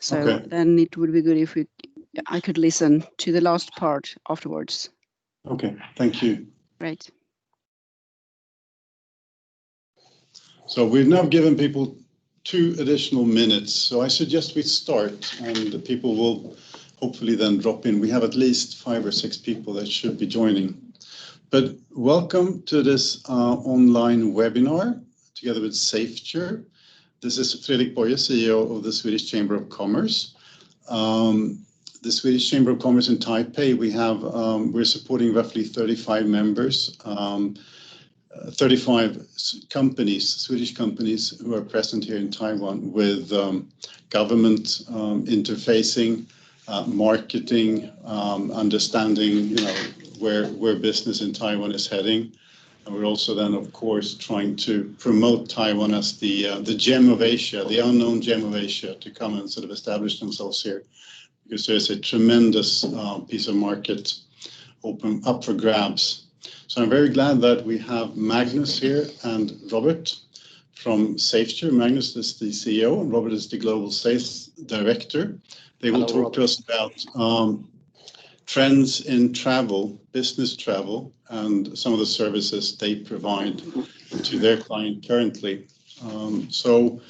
So Okay. then it would be good if I could listen to the last part afterwards. Okay, thank you. Right. So we've now given people 2 additional minutes. So I suggest we start, and the people will hopefully then drop in. We have at least 5 or 6 people that should be joining. But welcome to this online webinar together with Safeture. This is Fredrik Boye, CEO of the Swedish Chamber of Commerce. The Swedish Chamber of Commerce in Taipei, we're supporting roughly 35 members, 35 companies, Swedish companies who are present here in Taiwan with government interfacing, marketing, understanding, where business in Taiwan is heading. And we're also then, of course, trying to promote Taiwan as the gem of Asia, the unknown gem of Asia, to come and sort of establish themselves here, because there's a tremendous piece of market open up for grabs. So I'm very glad that we have Magnus here and Robert from Safeture. Magnus is the CEO and Robert is the Global Sales Director. They will talk to us about trends in travel, business travel, and some of the services they provide to their client currently. So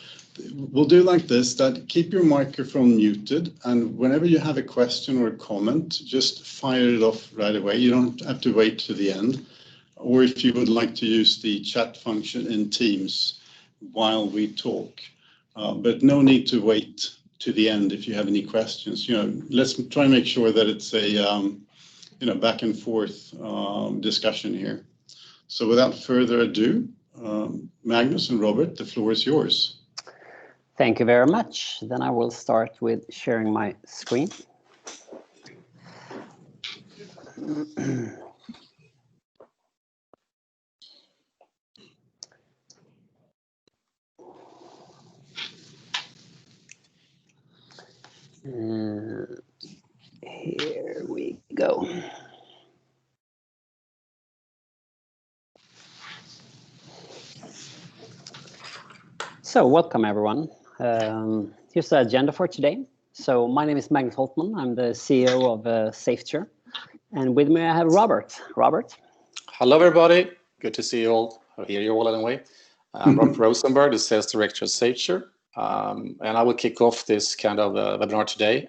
we'll do like this, that keep your microphone muted, and whenever you have a question or a comment, just fire it off right away. You don't have to wait to the end. Or if you would like to use the chat function in Teams while we talk. But no need to wait to the end if you have any questions. Let's try and make sure that it's a back and forth discussion here. So without further ado, Magnus and Robert, the floor is yours. Thank you very much. Then I will start with sharing my screen. Here we go. So welcome everyone. Here's the agenda for today. So my name is Magnus Hultman. I'm the CEO of Safeture. And with me I have Robert. Robert. Hello everybody. Good to see you all. I hear you all anyway. I'm Robert Rosenberg, the Sales Director of Safeture. And I will kick off this kind of webinar today.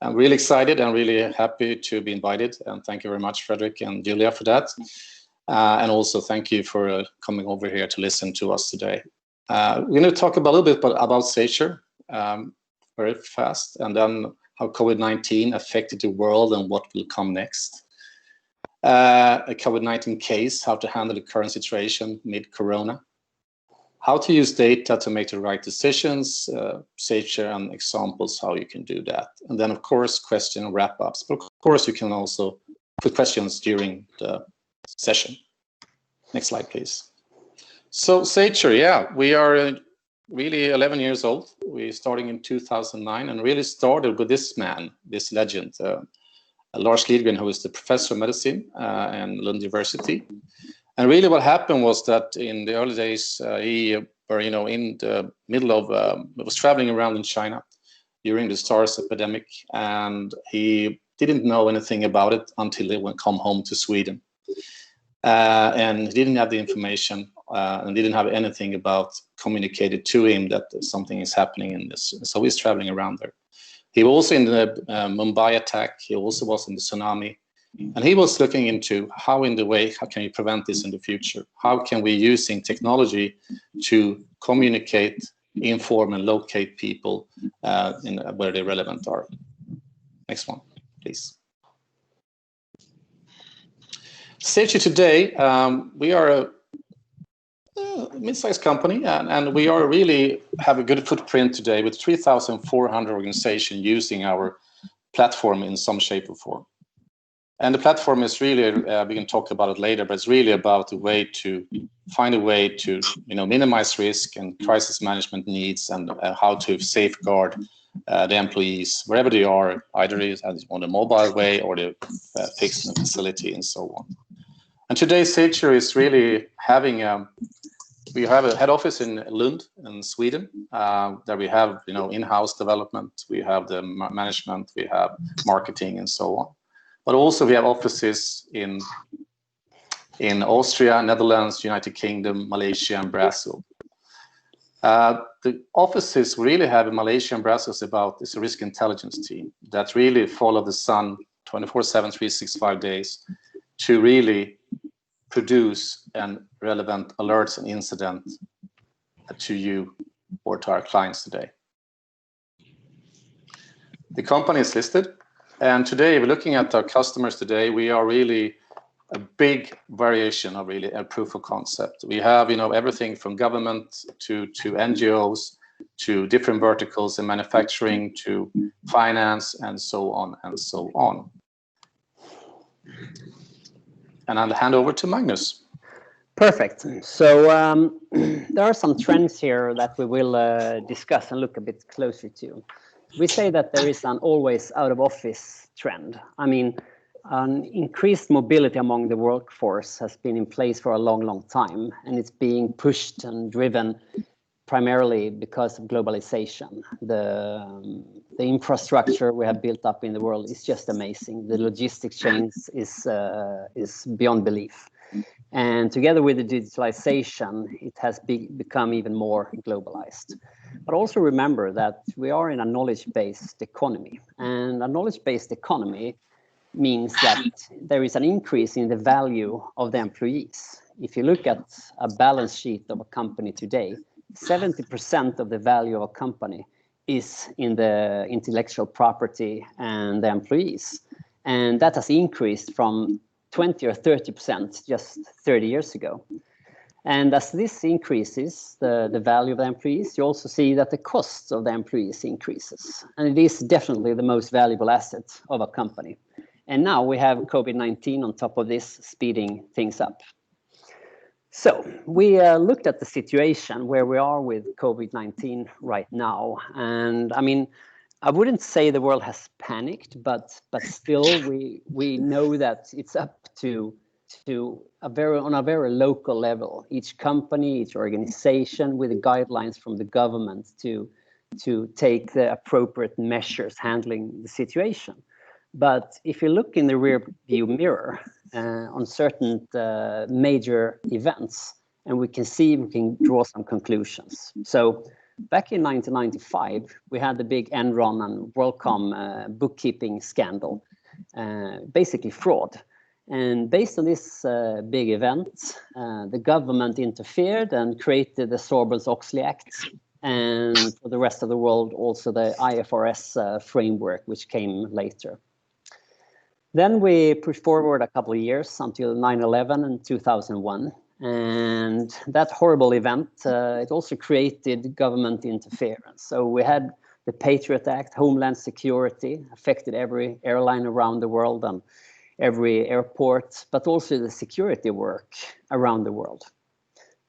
I'm really excited and really happy to be invited. And thank you very much, Fredrik and Julia, for that. And also thank you for coming over here to listen to us today. We're going to talk a little bit about Safeture very fast, and then how COVID-19 affected the world and what will come next. A COVID-19 case, how to handle the current situation mid-corona. How to use data to make the right decisions, Safeture and examples how you can do that. And then, of course, question wrap-ups. But of course, you can also put questions during the session. Next slide, please. So Safeture, yeah, we are really 11 years old. We're starting in 2009 and really started with this man, this legend, Lars Lidgren, who is the professor of medicine in Lund University. And really what happened was that in the early days, he were, in the middle of, was traveling around in China during the SARS epidemic, and he didn't know anything about it until he come home to Sweden. And he didn't have the information and didn't have anything about communicated to him that something is happening in this. So he's traveling around there. He was also in the Mumbai attack. He also was in the tsunami. And he was looking into how can you prevent this in the future? How can we using technology to communicate, inform and locate people where they relevant are. Next one, please. Safeture today, we are a mid-sized company, and we are really have a good footprint today with 3,400 organizations using our platform in some shape or form. And the platform is really, we can talk about it later, but it's really about find a way to minimize risk and crisis management needs, and how to safeguard the employees wherever they are, either on the mobile way or the fixed facility and so on. And today Safeture is really having We have a head office in Lund in Sweden, that we have, in-house development, we have the management, we have marketing and so on. But also we have offices in Austria, Netherlands, United Kingdom, Malaysia, and Brazil. The offices really have in Malaysia and Brazil is a risk intelligence team that really follow the sun 24/7, 365 days to really produce relevant alerts and incidents to you or to our clients today. The company is listed, and today we're looking at our customers today. We are really a big variation of really a proof of concept. We have, everything from government to NGOs, to different verticals in manufacturing, to finance, and so on and so on. And I'll hand over to Magnus. Perfect. So there are some trends here that we will discuss and look a bit closer to. We say that there is an always out of office trend. I mean, an increased mobility among the workforce has been in place for a long, long time, and it's being pushed and driven primarily because of globalization. The infrastructure we have built up in the world is just amazing. The logistics chains is beyond belief. And together with the digitalization, it has become even more globalized. But also remember that we are in a knowledge-based economy. And a knowledge-based economy means that there is an increase in the value of the employees. If you look at a balance sheet of a company today, 70% of the value of a company is in the intellectual property and the employees. And that has increased from 20 or 30% just 30 years ago. And as this increases, the value of the employees, you also see that the costs of the employees increases. And it is definitely the most valuable asset of a company. And now we have COVID-19 on top of this, speeding things up. So we looked at the situation where we are with COVID-19 right now. And I mean, I wouldn't say the world has panicked, but still we know that it's up to on a very local level. Each company, each organization with the guidelines from the government to take the appropriate measures handling the situation. But if you look in the rear view mirror on certain major events, and we can draw some conclusions. So back in 1995, we had the big Enron and WorldCom bookkeeping scandal, basically fraud. And based on this big event, the government interfered and created the Sarbanes-Oxley Act, and for the rest of the world, also the IFRS framework, which came later. Then we pushed forward a couple of years until 9/11 and 2001. And that horrible event, it also created government interference. So we had the Patriot Act, Homeland Security, affected every airline around the world and every airport, but also the security work around the world.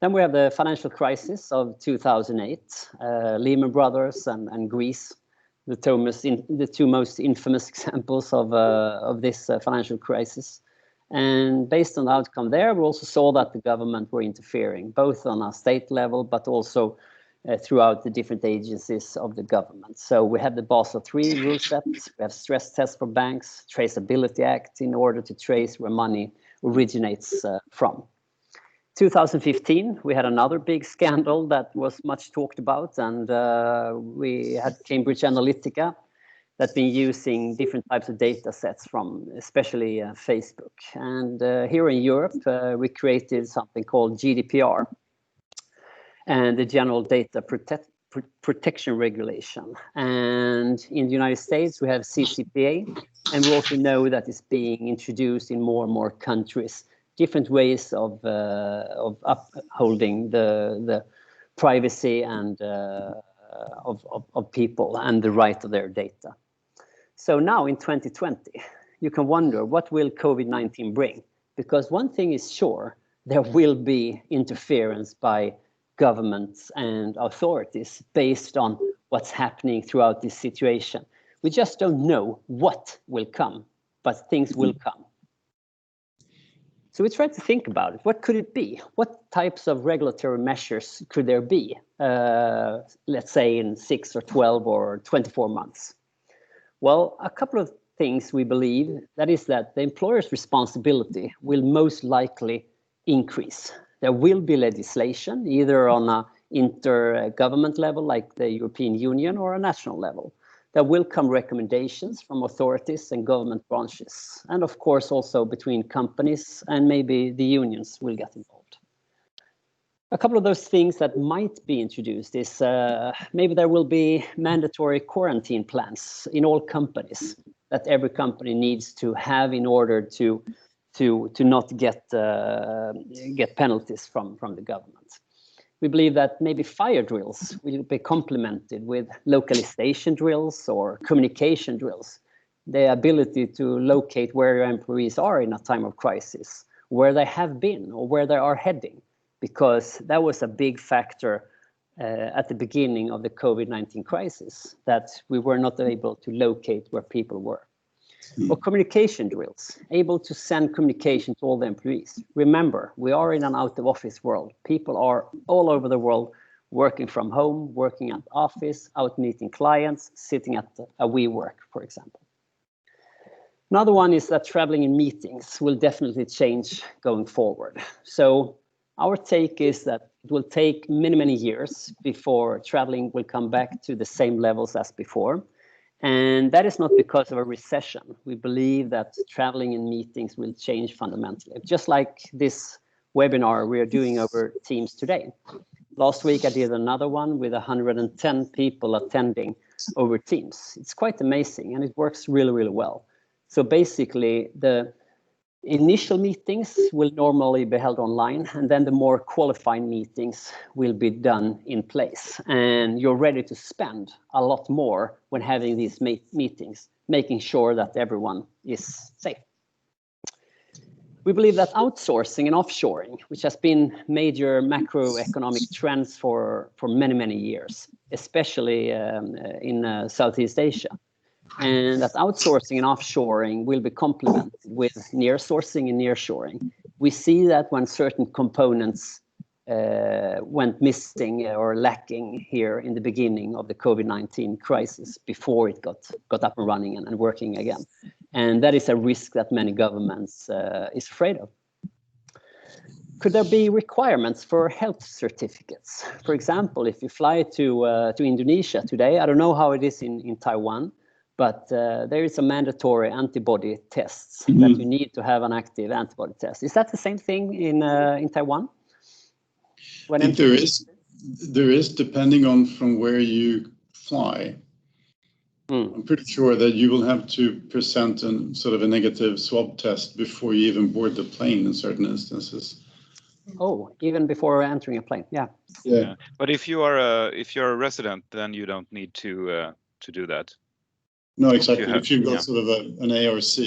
Then we have the financial crisis of 2008, Lehman Brothers and Greece, the two most infamous examples of this financial crisis. And based on the outcome there, we also saw that the government were interfering, both on a state level, but also throughout the different agencies of the government. So we have the Basel III rule set, we have stress tests for banks, Traceability Act in order to trace where money originates from. 2015, we had another big scandal that was much talked about, and we had Cambridge Analytica that's been using different types of data sets from especially Facebook. And here in Europe, we created something called GDPR, and the General Data Protection Regulation. And in the United States, we have CCPA, and we also know that it's being introduced in more and more countries, different ways of upholding the privacy and of people and the right of their data. So now in 2020, you can wonder, what will COVID-19 bring? Because one thing is sure, there will be interference by governments and authorities based on what's happening throughout this situation. We just don't know what will come, but things will come. So we tried to think about it. What could it be? What types of regulatory measures could there be, let's say in 6 or 12 or 24 months? Well, a couple of things we believe, that is that the employer's responsibility will most likely increase. There will be legislation, either on an inter-government level like the European Union or a national level. There will come recommendations from authorities and government branches. And of course, also between companies, and maybe the unions will get involved. A couple of those things that might be introduced is maybe there will be mandatory quarantine plans in all companies that every company needs to have in order to not get penalties from the government. We believe that maybe fire drills will be complemented with localization drills or communication drills. The ability to locate where your employees are in a time of crisis, where they have been or where they are heading, because that was a big factor at the beginning of the COVID-19 crisis, that we were not able to locate where people were. Or communication drills, able to send communication to all the employees. Remember, we are in an out-of-office world. People are all over the world working from home, working at office, out meeting clients, sitting at a WeWork, for example. Another one is that traveling in meetings will definitely change going forward. So our take is that it will take many, many years before traveling will come back to the same levels as before. And that is not because of a recession. We believe that traveling in meetings will change fundamentally, just like this webinar we are doing over Teams today. Last week, I did another one with 110 people attending over Teams. It's quite amazing, and it works really, really well. So basically, the initial meetings will normally be held online, and then the more qualified meetings will be done in place. And you're ready to spend a lot more when having these meetings, making sure that everyone is safe. We believe that outsourcing and offshoring, which has been major macroeconomic trends for many, many years, especially in Southeast Asia, and that outsourcing and offshoring will be complemented with nearsourcing and nearshoring. We see that when certain components went missing or lacking here in the beginning of the COVID-19 crisis, before it got up and running and working again. And that is a risk that many governments is afraid of. Could there be requirements for health certificates? For example, if you fly to Indonesia today, I don't know how it is in Taiwan, but there is a mandatory antibody tests that you need to have an active antibody test. Is that the same thing in Taiwan? I think there is, depending on from where you fly. I'm pretty sure that you will have to present a negative swab test before you even board the plane in certain instances. Oh, even before entering a plane, yeah. But if you're a resident, then you don't need to do that. No, exactly. If you've got an ARC,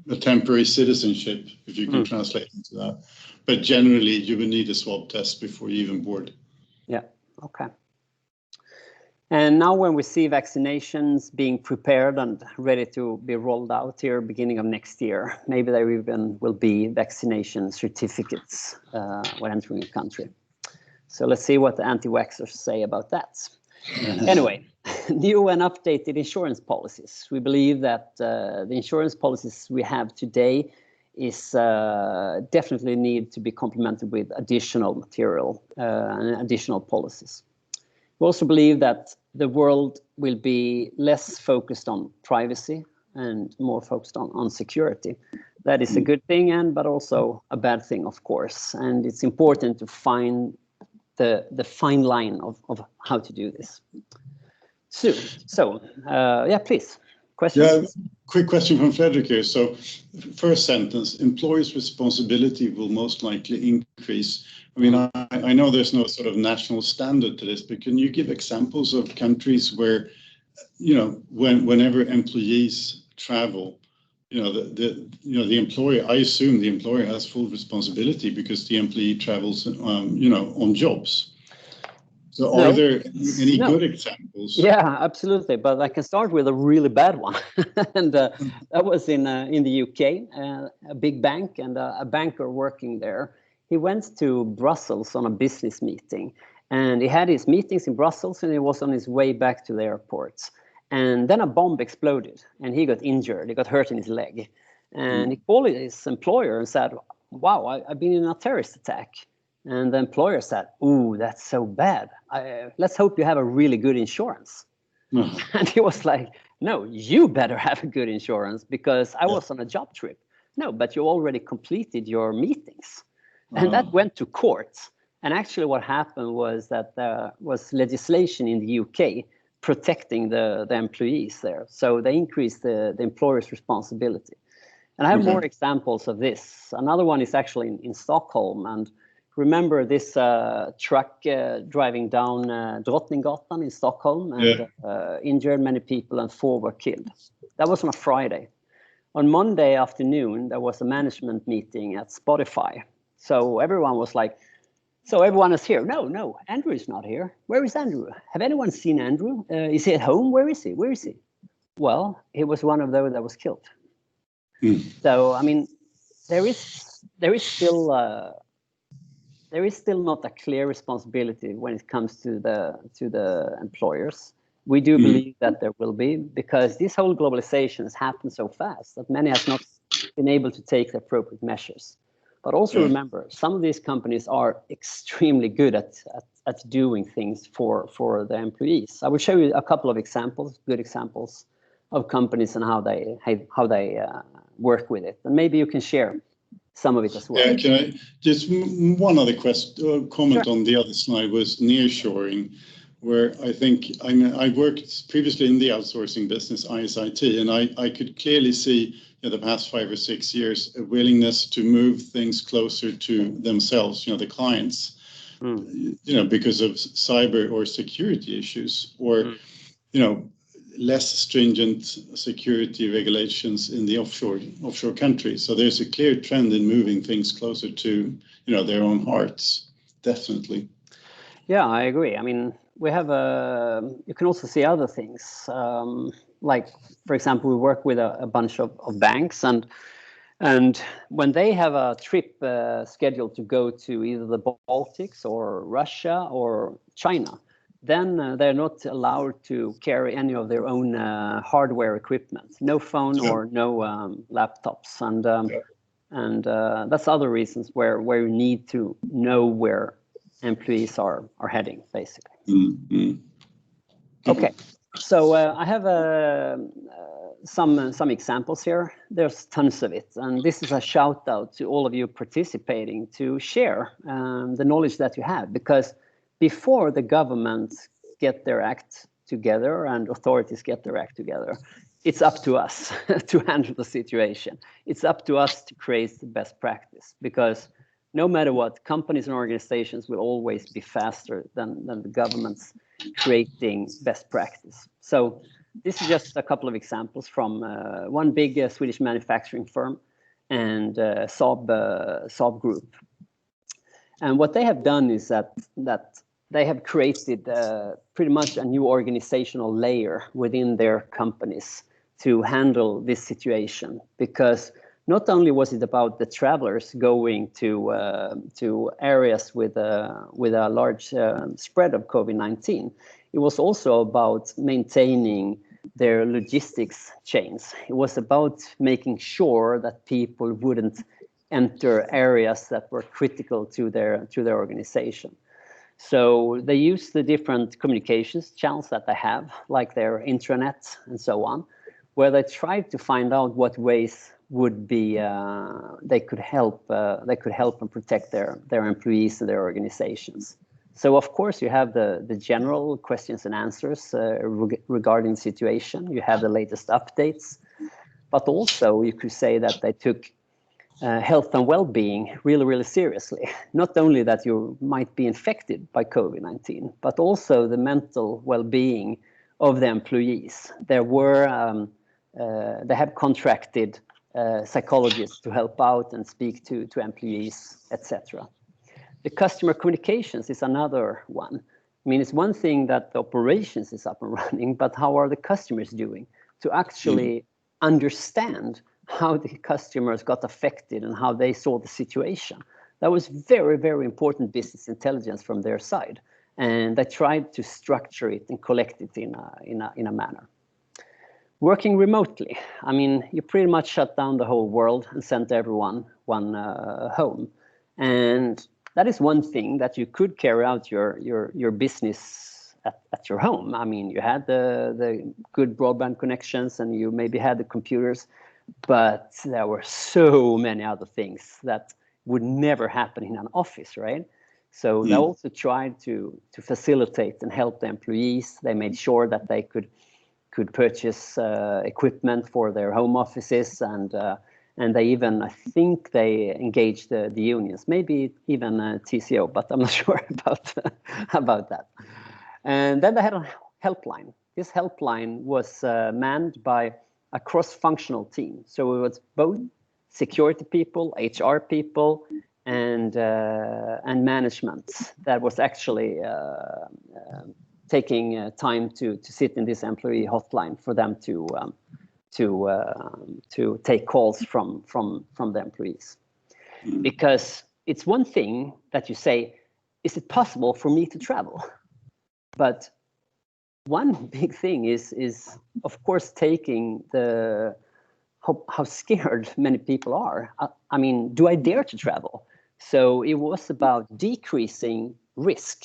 a temporary citizenship, if you can translate into that. But generally, you will need a swab test before you even board. Yeah, okay. And now when we see vaccinations being prepared and ready to be rolled out here beginning of next year, maybe there even will be vaccination certificates when entering a country. So let's see what the anti-vaxxers say about that. Anyway, new and updated insurance policies. We believe that the insurance policies we have today is definitely need to be complemented with additional material and additional policies. We also believe that the world will be less focused on privacy and more focused on security. That is a good thing, but also a bad thing, of course. And it's important to find the fine line of how to do this. So yeah, please. Questions? Yeah, quick question from Frederick here. So first sentence, employees' responsibility will most likely increase. I mean, I know there's no national standard to this, but can you give examples of countries where, whenever employees travel, the employer, I assume the employer has full responsibility because the employee travels, on jobs. So No. are there any No. good examples? Yeah, absolutely. But I can start with a really bad one. And that was in the UK, a big bank, and a banker working there. He went to Brussels on a business meeting, and he had his meetings in Brussels, and he was on his way back to the airport. And then a bomb exploded, and he got injured. He got hurt in his leg. And he called his employer and said, wow, I've been in a terrorist attack. And the employer said, ooh, that's so bad. Let's hope you have a really good insurance. And he was like, no, you better have a good insurance because I was on a job trip. No, but you already completed your meetings. And that went to court. And actually what happened was that there was legislation in the UK protecting the employees there. So they increased the employer's responsibility. And I have more examples of this. Another one is actually in Stockholm. And remember this truck driving down Drottninggatan in Stockholm and injured many people and 4 were killed. That was on a Friday. On Monday afternoon, there was a management meeting at Spotify. So everyone was like, so everyone is here. No, Andrew is not here. Where is Andrew? Have anyone seen Andrew? Is he at home? Where is he? Where is he? Well, he was one of those that was killed. So, I mean, there is still not a clear responsibility when it comes to the employers. We do believe that there will be, because this whole globalization has happened so fast that many have not been able to take the appropriate measures. But also remember, some of these companies are extremely good at doing things for the employees. I will show you a couple of examples, good examples of companies and how they work with it. And maybe you can share some of it as well. Yeah, can I just one other comment on the other slide was nearshoring, where I think I worked previously in the outsourcing business, ISIT, and I could clearly see in the past 5 or 6 years a willingness to move things closer to themselves, the clients, because of cyber or security issues, or less stringent security regulations in the offshore countries. So there's a clear trend in moving things closer to their own hearts, definitely. Yeah, I agree. I mean, we have you can also see other things. Like, for example, we work with a bunch of banks, and when they have a trip scheduled to go to either the Baltics or Russia or China, then they're not allowed to carry any of their own hardware equipment, no phone or no laptops, and that's other reasons where you need to know where employees are heading, basically. Okay, so I have some examples here. There's tons of it, and this is a shout out to all of you participating to share the knowledge that you have, because before the government get their act together and authorities get their act together, it's up to us to handle the situation. It's up to us to create the best practice, because no matter what, companies and organizations will always be faster than the governments creating best practice. So this is just a couple of examples from one big Swedish manufacturing firm and Saab Group. And what they have done is that they have created pretty much a new organizational layer within their companies to handle this situation, because not only was it about the travelers going to areas with a large spread of COVID-19, it was also about maintaining their logistics chains. It was about making sure that people wouldn't enter areas that were critical to their organization. So they use the different communications channels that they have, like their intranet and so on, where they try to find out what ways would be they could help and protect their employees and their organizations. So of course you have the general questions and answers regarding the situation. You have the latest updates, but also you could say that they took health and well-being really, really seriously. Not only that you might be infected by COVID-19, but also the mental well-being of the employees. There were they have contracted psychologists to help out and speak to employees, etc. The customer communications is another one. I mean, it's one thing that the operations is up and running, but how are the customers doing? To actually understand how the customers got affected and how they saw the situation. That was very, very important business intelligence from their side. And they tried to structure it and collect it in a manner. Working remotely, I mean, you pretty much shut down the whole world and sent everyone home. And that is one thing that you could carry out your business at your home. I mean, you had the good broadband connections and you maybe had the computers, but there were so many other things that would never happen in an office, right? So they also tried to facilitate and help the employees. They made sure that they could purchase equipment for their home offices, and they even, I think they engaged the unions, maybe even TCO, but I'm not sure about that. And then they had a helpline. This helpline was manned by a cross-functional team. So it was both security people, HR people, and management that was actually taking time to sit in this employee hotline for them to take calls from the employees. Because it's one thing that you say, is it possible for me to travel? But one big thing is of course taking the how scared many people are. I mean, do I dare to travel? So it was about decreasing risk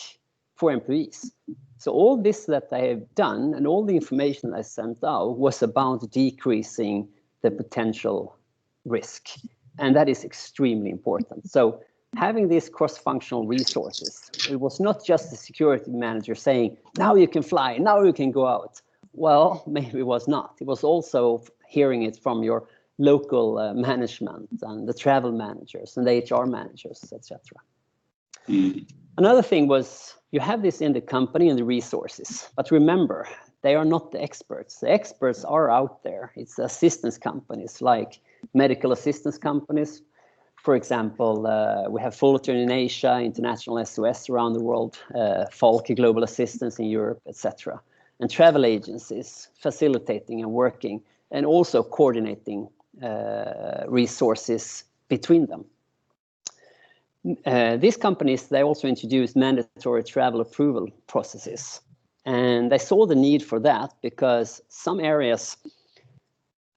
for employees. So all this that I have done and all the information I sent out was about decreasing the potential risk. And that is extremely important. So having these cross-functional resources, it was not just the security manager saying, now you can fly, now you can go out. Well, maybe it was not. It was also hearing it from your local management and the travel managers and the HR managers, etc. Another thing was you have this in the company and the resources, but remember, they are not the experts. The experts are out there. It's assistance companies like medical assistance companies. For example, we have Fullerton in Asia, International SOS around the world, Falke Global Assistance in Europe, etc. And travel agencies facilitating and working and also coordinating resources between them. These companies, they also introduced mandatory travel approval processes. And they saw the need for that because some areas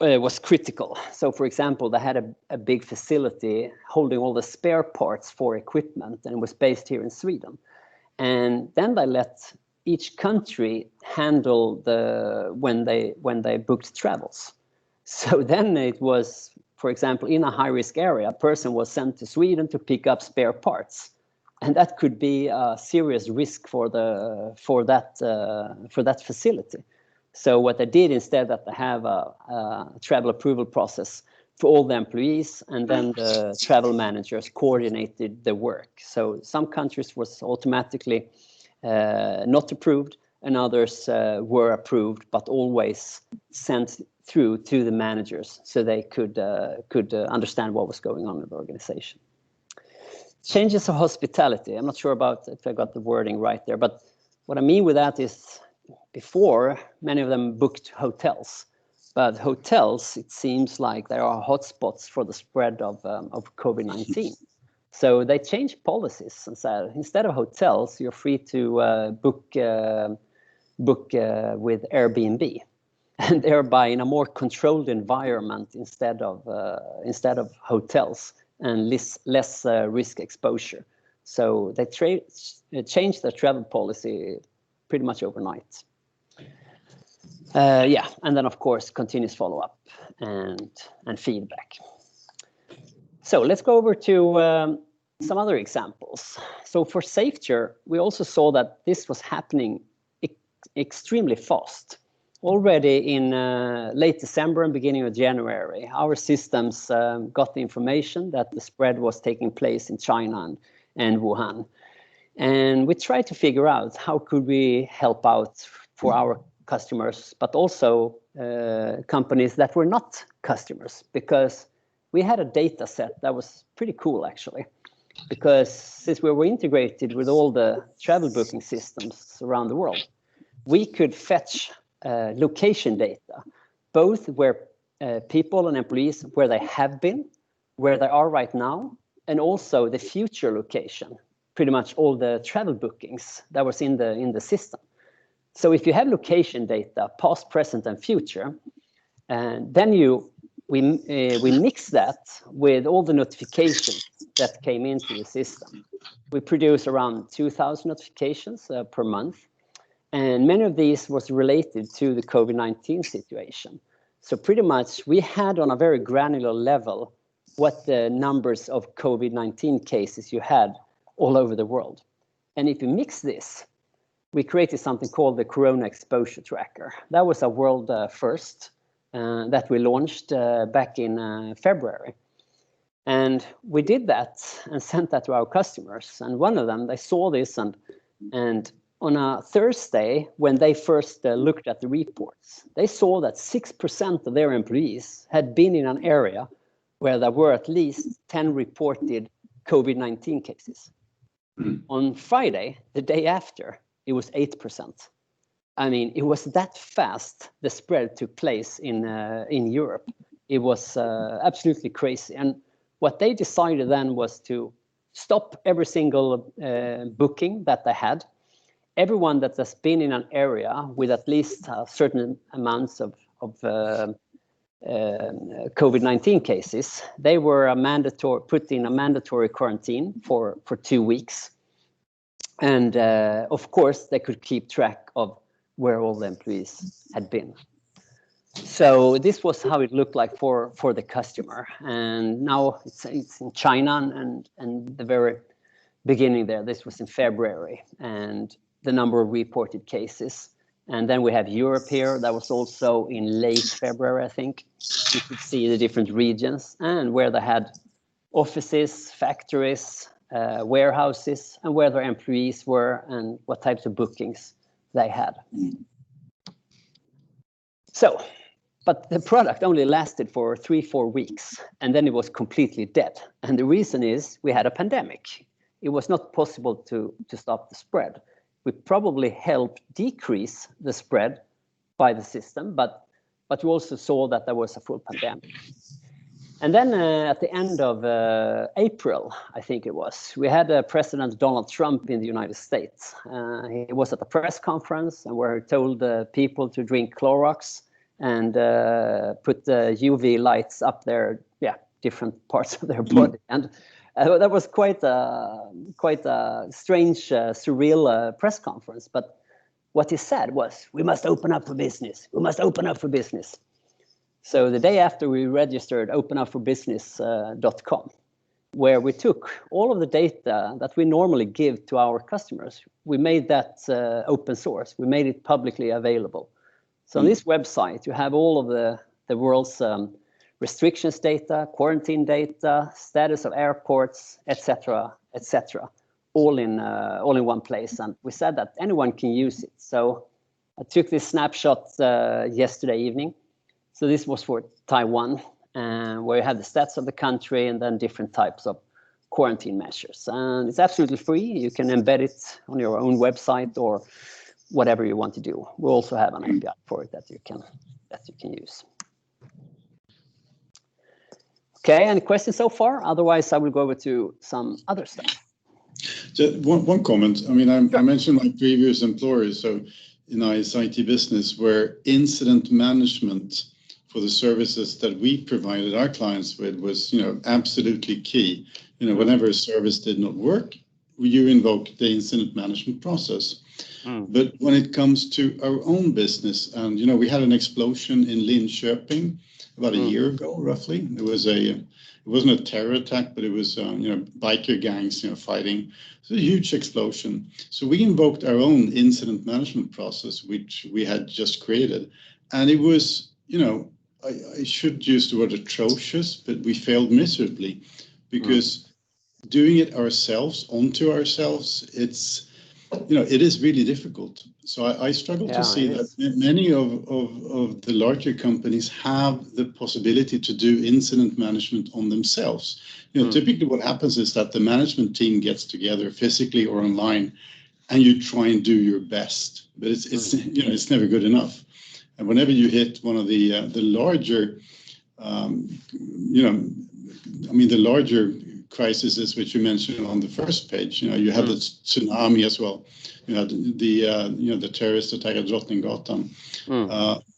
was critical. So for example, they had a big facility holding all the spare parts for equipment and it was based here in Sweden. And then they let each country handle when they booked travels. So then it was, for example, in a high-risk area, a person was sent to Sweden to pick up spare parts, and that could be a serious risk for that facility. So what they did instead, that they have a travel approval process for all the employees, and then the travel managers coordinated the work. So some countries was automatically not approved, and others were approved, but always sent through to the managers so they could understand what was going on in the organization. Changes of hospitality. I'm not sure about if I got the wording right there, but what I mean with that is before, many of them booked hotels. But hotels, it seems like there are hotspots for the spread of COVID-19. So they changed policies and said, instead of hotels, you're free to book with Airbnb, and thereby in a more controlled environment instead of hotels and less risk exposure. So they changed their travel policy pretty much overnight. Yeah, and then of course continuous follow-up and feedback. So let's go over to some other examples. So for Safeture, we also saw that this was happening extremely fast. Already in late December and beginning of January, our systems got the information that the spread was taking place in China and Wuhan. And we tried to figure out how could we help out for our customers, but also companies that were not customers, because we had a data set that was pretty cool actually. because since we were integrated with all the travel booking systems around the world, we could fetch location data, both where people and employees, where they have been, where they are right now, and also the future location, pretty much all the travel bookings that was in the system. So if you have location data, past, present, and future, and then we mix that with all the notifications that came into the system. We produce around 2,000 notifications per month, and many of these was related to the COVID-19 situation. So pretty much we had on a very granular level what the numbers of COVID-19 cases you had all over the world. And if you mix this, we created something called the Corona Exposure Tracker. That was a world first that we launched back in February. And we did that and sent that to our customers. And one of them, they saw this, and on a Thursday, when they first looked at the reports, they saw that 6% of their employees had been in an area where there were at least 10 reported COVID-19 cases. On Friday, the day after, it was 8%. I mean, it was that fast the spread took place in Europe. It was absolutely crazy. And what they decided then was to stop every single booking that they had. Everyone that has been in an area with at least certain amounts of COVID-19 cases, they were put in a mandatory quarantine for 2 weeks. And of course, they could keep track of where all the employees had been. So this was how it looked like for the customer. And now it's in China, and the very beginning there, this was in February, and the number of reported cases. And then we have Europe here. That was also in late February, I think. You could see the different regions and where they had offices, factories, warehouses, and where their employees were and what types of bookings they had. So, but the product only lasted for 3-4 weeks, and then it was completely dead. And the reason is we had a pandemic. It was not possible to stop the spread. We probably helped decrease the spread by the system, but we also saw that there was a full pandemic. And then at the end of April, I think it was, we had President Donald Trump in the United States. He was at a press conference and where he told people to drink Clorox and put the UV lights up their different parts of their body. And that was quite a strange, surreal press conference. But what he said was, we must open up for business. We must open up for business. So the day after, we registered openupforbusiness.com, where we took all of the data that we normally give to our customers. We made that open source. We made it publicly available. So on this website, you have all of the world's restrictions data, quarantine data, status of airports, etc., all in one place. And we said that anyone can use it. So I took this snapshot yesterday evening. So this was for Taiwan, where you have the stats of the country and then different types of quarantine measures. And it's absolutely free. You can embed it on your own website or whatever you want to do. We also have an API for it that you can use. Okay, any questions so far? Otherwise, I will go over to some other stuff. Just one comment. I mean, I mentioned my previous employer, so in IT business, where incident management for the services that we provided our clients with was, absolutely key. Whenever a service did not work, you invoke the incident management process. But when it comes to our own business, and we had an explosion in Linköping about a year ago, roughly. It wasn't a terror attack, but it was biker gangs fighting. It's a huge explosion. So we invoked our own incident management process, which we had just created, and it was I should use the word atrocious, but we failed miserably because doing it ourselves onto ourselves, it is really difficult. So I struggle to see that many of the larger companies have the possibility to do incident management on themselves. Typically what happens is that the management team gets together physically or online, and you try and do your best, but it's never good enough. And whenever you hit one of the larger, the larger crises which you mentioned on the first page, you have the tsunami as well. You had the terrorist attack at Drottninggatan.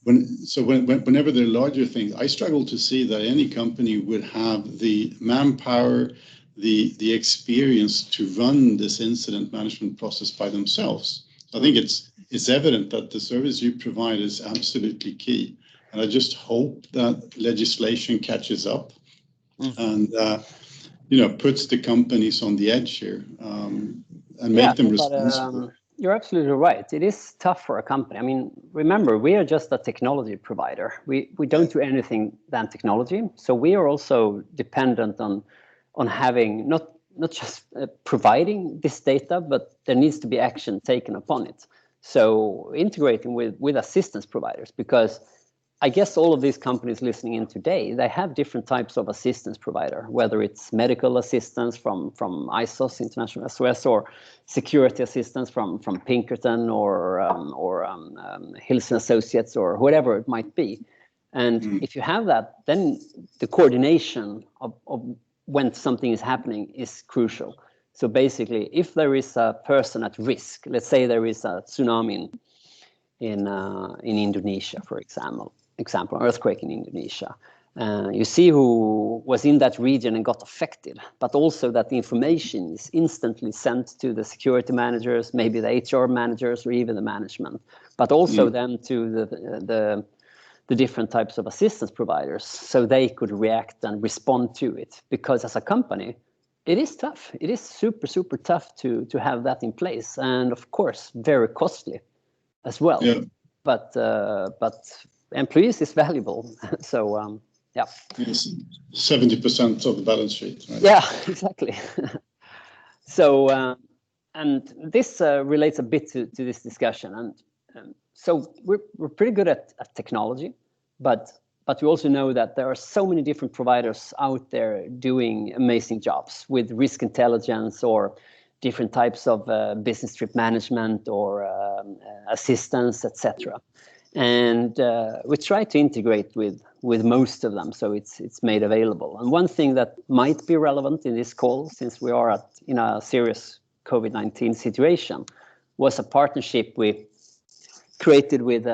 Whenever there are larger things, I struggle to see that any company would have the manpower, the experience to run this incident management process by themselves. I think it's evident that the service you provide is absolutely key, and I just hope that legislation catches up and puts the companies on the edge here and make them responsible. You're absolutely right. It is tough for a company. I mean, remember, we are just a technology provider. We don't do anything than technology. So we are also dependent on having not just providing this data, but there needs to be action taken upon it. So integrating with assistance providers, because I guess all of these companies listening in today, they have different types of assistance provider, whether it's medical assistance from ISOS, International SOS, or security assistance from Pinkerton or Hills & Associates, or whatever it might be. And if you have that, then the coordination of when something is happening is crucial. So basically, if there is a person at risk, let's say there is a tsunami in Indonesia, for example, earthquake in Indonesia. You see who was in that region and got affected, but also that the information is instantly sent to the security managers, maybe the HR managers, or even the management, but also then to the different types of assistance providers, so they could react and respond to it. Because as a company, it is tough. It is super, super tough to have that in place, and of course, very costly as well. Yeah. But employees is valuable. So yeah. Yes, 70% of the balance sheet. Right? Yeah, exactly. So and this relates a bit to this discussion, and so we're pretty good at technology, but we also know that there are so many different providers out there doing amazing jobs with risk intelligence or different types of business trip management or assistance, etc. And we try to integrate with most of them, so it's made available. And one thing that might be relevant in this call, since we are in a serious COVID-19 situation, was a partnership we created with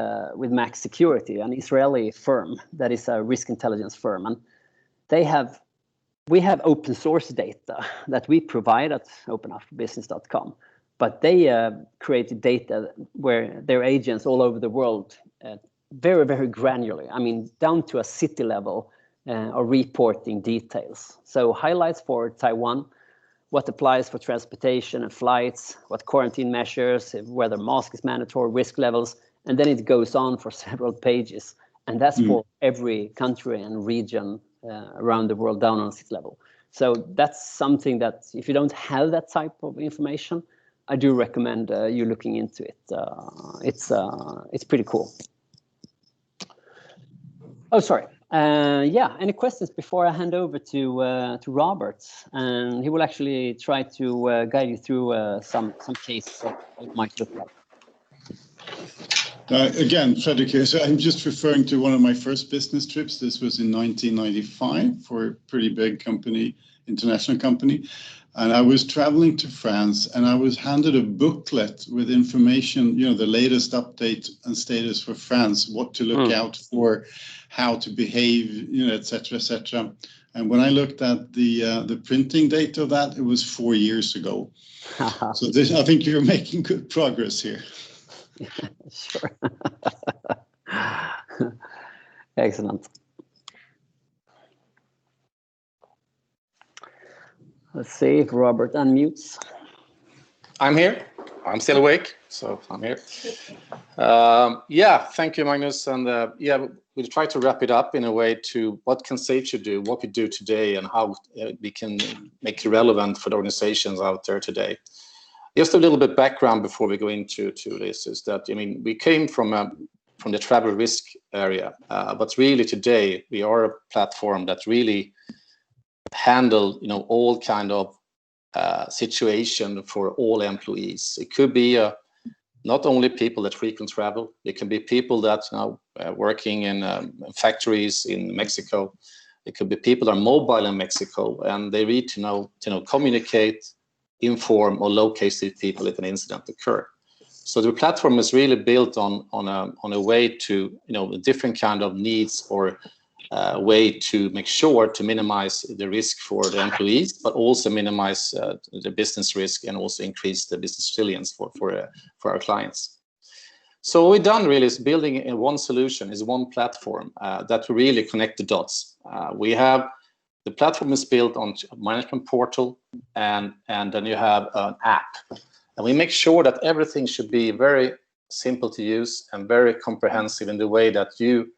Max Security, an Israeli firm that is a risk intelligence firm, and we have open source data that we provide at openupforbusiness.com, but they created data where their agents all over the world, very, very granularly, I mean, down to a city level, are reporting details. So highlights for Taiwan, what applies for transportation and flights, what quarantine measures, whether mask is mandatory, risk levels, and then it goes on for several pages. And that's for every country and region around the world down on city level. So that's something that if you don't have that type of information, I do recommend you looking into it. It's pretty cool. Oh, sorry. Yeah, any questions before I hand over to Robert? And he will actually try to guide you through some cases of what it might look like. Again, Fredrik here. So I'm just referring to one of my first business trips. This was in 1995 for a pretty big company, international company. And I was traveling to France, and I was handed a booklet with information, the latest update and status for France, what to look out for, how to behave, et cetera, et cetera. And when I looked at the printing date of that, it was 4 years ago. So I think you're making good progress here. Sure. Excellent. Let's see if Robert unmutes. I'm here. I'm still awake, so I'm here. Yeah, thank you, Magnus. And yeah, we'll try to wrap it up in a way to what can Safeture do, what we do today, and how we can make it relevant for the organizations out there today. Just a little bit background before we go into this is that, I mean, we came from the travel risk area, but really today we are a platform that really handle, all kind of situation for all employees. It could be not only people that frequent travel, it can be people that working in factories in Mexico. It could be people that are mobile in Mexico and they need to communicate, inform, or locate these people if an incident occur. So the platform is really built on a way to different kind of needs or way to make sure to minimize the risk for the employees, but also minimize the business risk and also increase the business resilience for our clients. So what we've done really is building in one solution, is one platform that really connect the dots. The platform is built on a management portal, and then you have an app. And we make sure that everything should be very simple to use and very comprehensive in the way that you,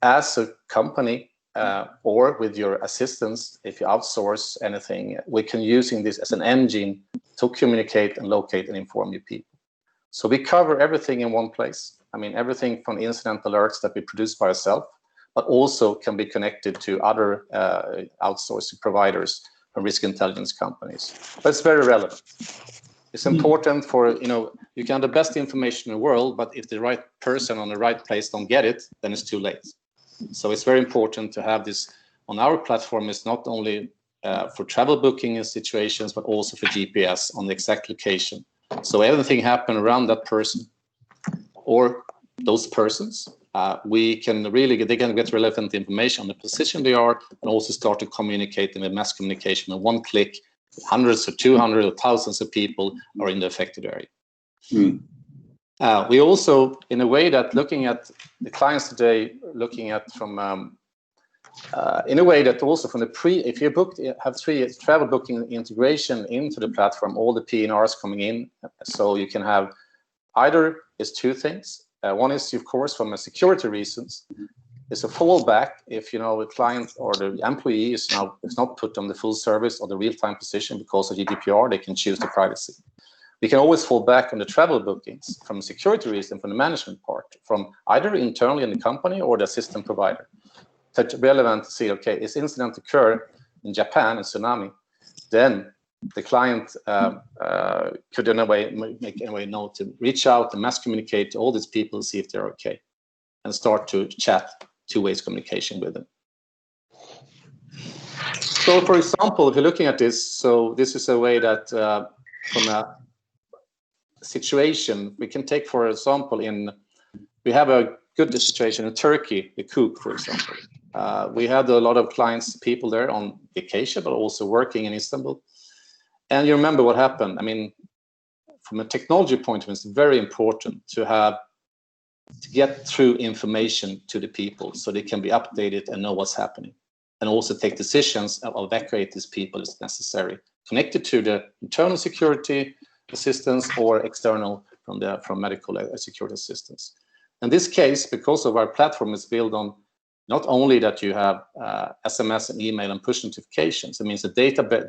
as a company or with your assistants, if you outsource anything, we can using this as an engine to communicate and locate and inform your people. So we cover everything in one place. I mean, everything from incident alerts that we produce by ourselves, but also can be connected to other outsourcing providers from risk intelligence companies. But it's very relevant. It's important for, you can have the best information in the world, but if the right person on the right place don't get it, then it's too late. So it's very important to have this on our platform. It's not only for travel booking and situations, but also for GPS on the exact location. So everything happen around that person or those persons, they can get relevant information on the position they are, and also start to communicate in a mass communication in one click. Hundreds or 200 or thousands of people are in the affected area. We also, in a way that looking at the clients today, looking at from in a way that also from if you have travel booking integration into the platform, all the PNRs coming in, so you can have either is two things. One is, of course, from a security reasons, it's a fallback if the client or the employee is not put on the full service or the real-time position because of GDPR, they can choose the privacy. We can always fall back on the travel bookings from a security reason, from the management part, from either internally in the company or the system provider. It's relevant to see, okay, is incident occur in Japan, in tsunami, then the client could in a way know to reach out and mass communicate to all these people, see if they're okay, and start to chat, two-way communication with them. So, for example, if you're looking at this, so this is a way that from a situation we can take, for example, we have a good situation in Turkey, the Cook, for example. We had a lot of clients, people there on vacation, but also working in Istanbul. And you remember what happened. I mean, from a technology point of view, it's very important to get through information to the people so they can be updated and know what's happening, and also take decisions of evacuate these people as necessary, connected to the internal security assistance or external from medical security assistance. In this case, because of our platform is built on not only that you have SMS and email and push notifications, it means the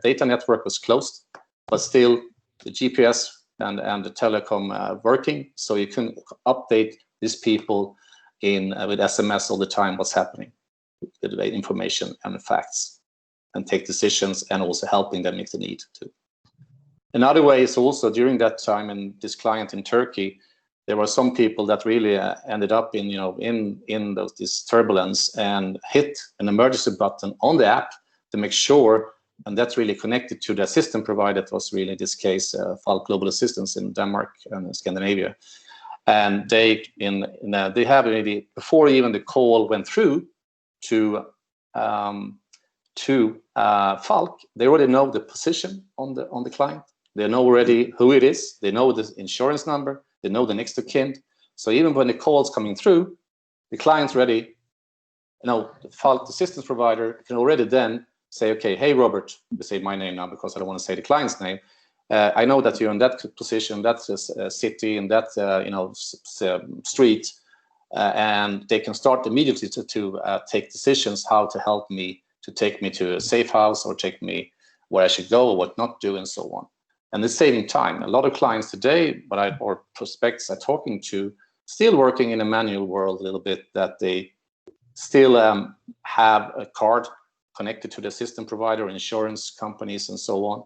data network was closed, but still the GPS and the telecom working, so you can update these people with SMS all the time what's happening, with the information and the facts, and take decisions, and also helping them if they need to. Another way is also during that time, and this client in Turkey, there were some people that really ended up in this turbulence and hit an emergency button on the app to make sure, and that's really connected to the system provider. That was really in this case Falk Global Assistance in Denmark and Scandinavia, and they have already, before even the call went through to Falk, they already know the position on the client. They know already who it is. They know the insurance number. They know the next of kin. So even when the call's coming through, the client's ready. The Falk, the systems provider, can already then say, okay, hey, Robert, we say my name now because I don't want to say the client's name. I know that you're in that position, that's a city, in that street, and they can start immediately to take decisions how to help me, to take me to a safe house or take me where I should go or what not do, and so on. And it's saving time. A lot of clients today, or prospects I'm talking to, still working in a manual world a little bit, that they still have a card connected to the system provider, insurance companies, and so on.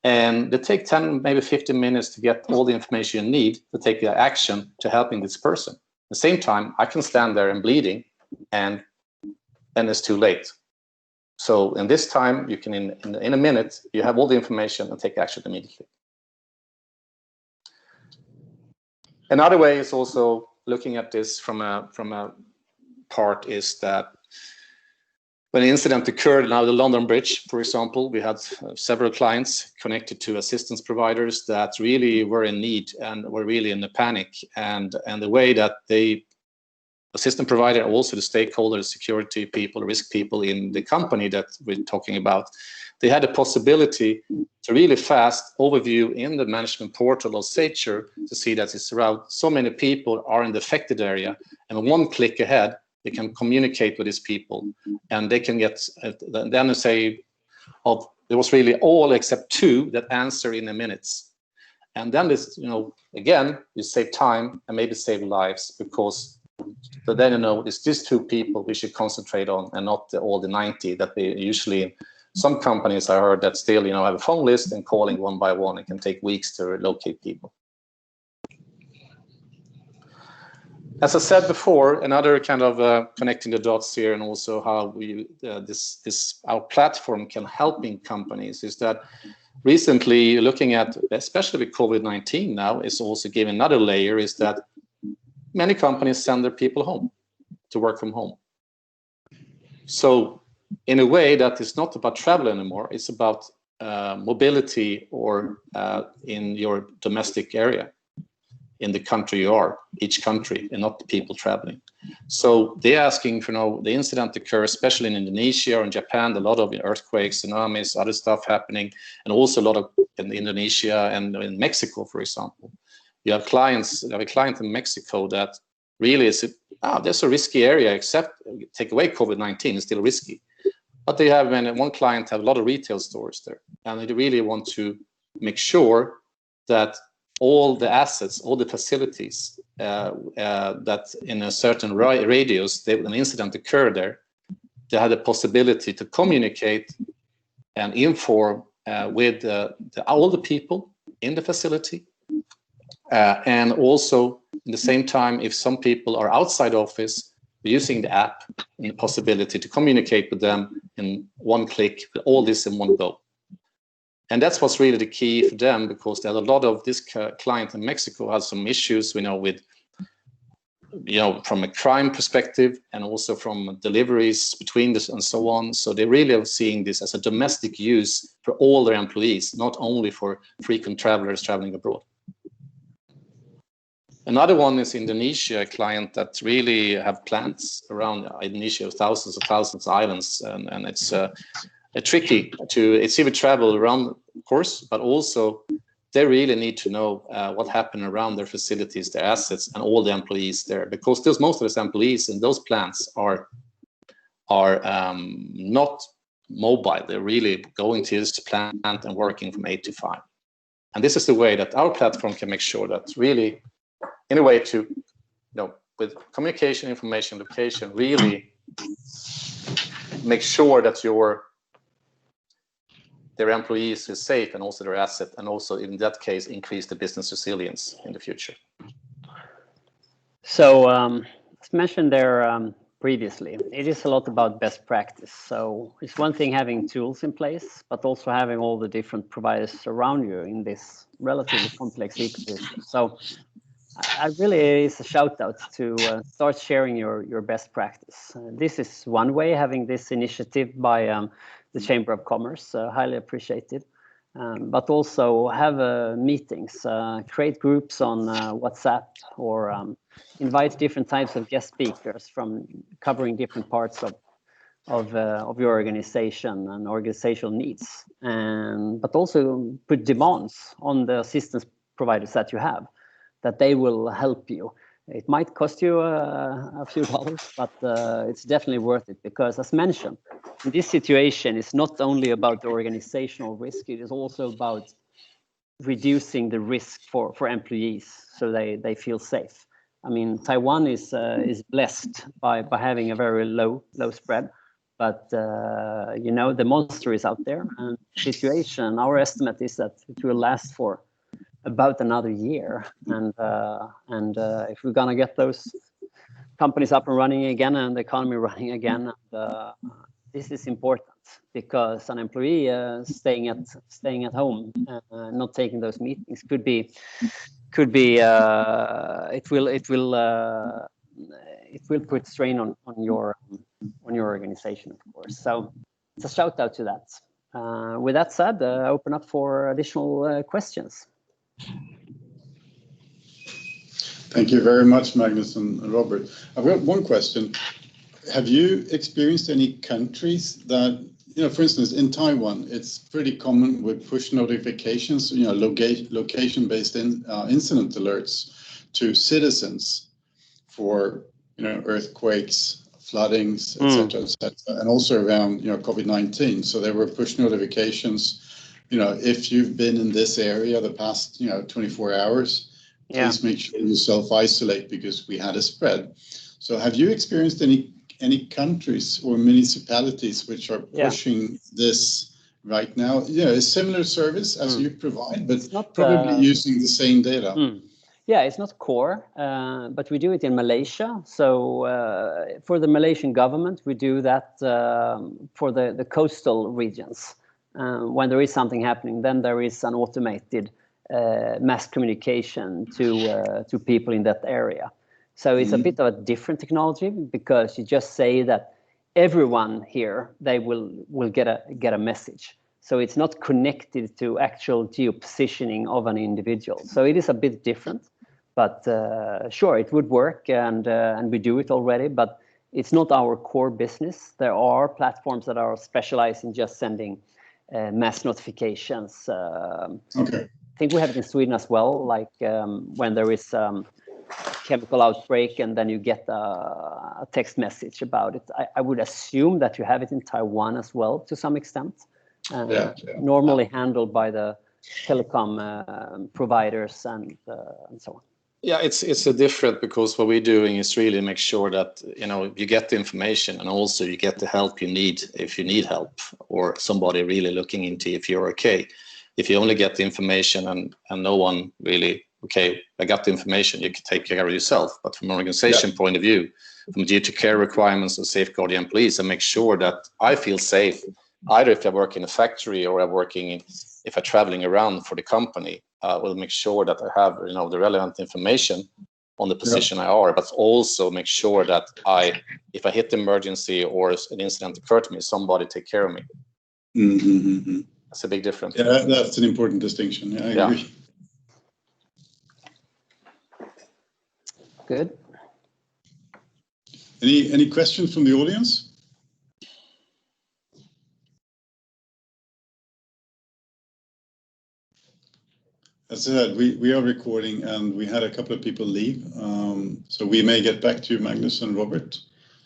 And they take 10, maybe 15 minutes to get all the information you need to take the action to helping this person. At the same time, I can stand there and bleeding, and then it's too late. So in this time, you can, in a minute, you have all the information and take action immediately. Another way is also looking at this from a part is that when an incident occurred, now the London Bridge, for example, we had several clients connected to assistance providers that really were in need and were really in a panic. And the way that the assistant provider, also the stakeholders, security people, risk people in the company that we're talking about, they had a possibility to really fast overview in the management portal of Safeture to see that it's around so many people are in the affected area, and one click ahead, they can communicate with these people, and they can get, then they say, there was really all except 2 that answer in a minute. And then this, again, you save time and maybe save lives, because so then it's these 2 people we should concentrate on, and not all the 90 that they usually. Some companies I heard that still have a phone list and calling one by one. It can take weeks to locate people. As I said before, another kind of connecting the dots here, and also how we our platform can helping companies, is that recently looking at, especially with COVID-19 now, is also giving another layer, is that many companies send their people home to work from home. So in a way that is not about travel anymore, it's about mobility, or in your domestic area, in the country you are, each country, and not the people traveling. So they're asking for, the incident occurs, especially in Indonesia or in Japan, a lot of earthquakes, tsunamis, other stuff happening, and also a lot of in Indonesia and in Mexico, for example. You have clients, a client in Mexico that really is, there's a risky area, except take away COVID-19, it's still risky. But they have, one client have a lot of retail stores there, and they really want to make sure that all the assets, all the facilities that in a certain radius, when an incident occurred there, they had the possibility to communicate and inform with all the people in the facility. And also, at the same time, if some people are outside office, using the app and the possibility to communicate with them in one click, with all this in one go. And that's what's really the key for them, because there's a lot of this client in Mexico has some issues, with, from a crime perspective, and also from deliveries between this and so on. So they really are seeing this as a domestic use for all their employees, not only for frequent travelers traveling abroad. Another one is Indonesia, a client that really have plants around Indonesia, thousands of islands, and it's tricky to even travel around, of course, but also they really need to know what happened around their facilities, their assets, and all the employees there, because most of those employees in those plants are not mobile. They're really going to this plant and working from 8 to 5. And this is the way that our platform can make sure that really, in a way to, with communication, information, location, really make sure that their employees is safe, and also their asset, and also in that case increase the business resilience in the future. So as mentioned there previously, it is a lot about best practice. So it's one thing having tools in place, but also having all the different providers around you in this relatively complex ecosystem. So I really is a shout out to start sharing your best practice. This is one way, having this initiative by the Chamber of Commerce, highly appreciated. But also have meetings, create groups on WhatsApp, or invite different types of guest speakers from covering different parts of your organization and organizational needs, but also put demands on the assistance providers that you have, that they will help you. It might cost you a few dollars, but it's definitely worth it, because as mentioned, in this situation, it's not only about the organizational risk, it is also about reducing the risk for employees so they feel safe. I mean, Taiwan is blessed by having a very low spread, but you know, the monster is out there, and situation, our estimate is that it will last for about another year, and if we're gonna get those companies up and running again and the economy running again, this is important, because an employee staying at home, not taking those meetings could be it will put strain on your organization, of course. So it's a shout out to that. With that said, open up for additional questions. Thank you very much, Magnus and Robert. I've got one question. Have you experienced any countries that, you know, for instance, in Taiwan, it's pretty common with push notifications, you know, location-based incident alerts to citizens for, you know, earthquakes, floodings, etc., and also around, you know, COVID-19. So there were push notifications, you know, if you've been in this area the past, you know, 24 hours, please make sure you self-isolate because we had a spread. So have you experienced any countries or municipalities which are pushing this right now? Yeah, a similar service as you provide, but not, probably using the same data. Yeah, it's not core, but we do it in Malaysia. So for the Malaysian government, we do that for the coastal regions. When there is something happening, then there is an automated mass communication to people in that area. So it's a bit of a different technology, because you just say that everyone here, they will get a message. So it's not connected to actual geopositioning of an individual. So it is a bit different, but sure, it would work, and we do it already, but it's not our core business. There are platforms that are specialized in just sending mass notifications. Okay. I think we have it in Sweden as well, like when there is chemical outbreak and then you get a text message about it. I would assume that you have it in Taiwan as well to some extent. Normally handled by the telecom providers and so on. Yeah, it's a different, because what we're doing is really make sure that, you know, you get the information and also you get the help you need if you need help, or somebody really looking into if you're okay. If you only get the information and no one really, okay, I got the information, you can take care of yourself. But from an organization point of view, from duty care requirements and safeguard the employees, and make sure that I feel safe, either if I work in a factory or I'm working if I'm traveling around for the company, will make sure that I have, you know, the relevant information on the position I are, but also make sure that if I hit the emergency or an incident occurred to me, somebody take care of me. That's a big difference. Yeah, that's an important distinction. Yeah, I agree. Good. Any questions from the audience? As I said, we are recording and we had a couple of people leave. So we may get back to you, Magnus and Robert.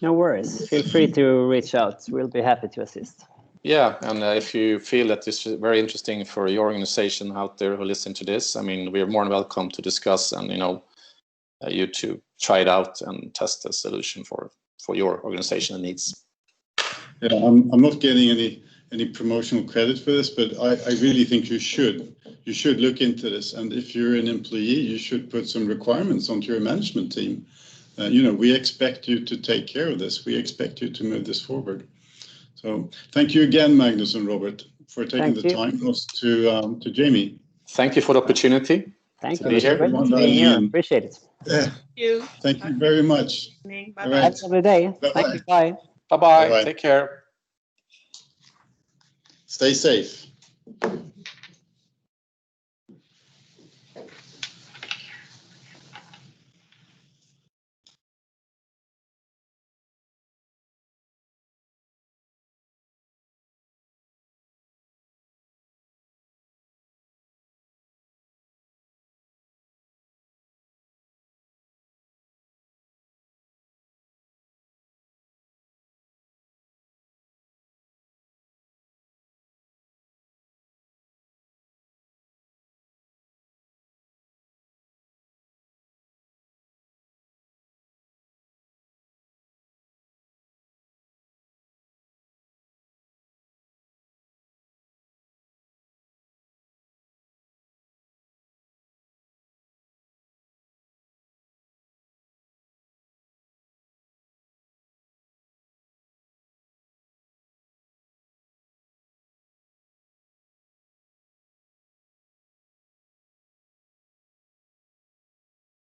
No worries. Feel free to reach out. We'll be happy to assist. Yeah, and if you feel that this is very interesting for your organization out there who listen to this, I mean, we are more than welcome to discuss and, you know, you to try it out and test a solution for your organizational needs. Yeah, I'm not getting any promotional credit for this, but I really think you should look into this. And if you're an employee, you should put some requirements onto your management team. You know, we expect you to take care of this. We expect you to move this forward. So thank you again, Magnus and Robert, for taking the time. To Jamie. Thank you for the opportunity. Thank you. Be here. Appreciate it. Thank you. Thank you very much. Bye. Have a lovely day. Thank you. Bye. Bye-bye. Take care. Stay safe.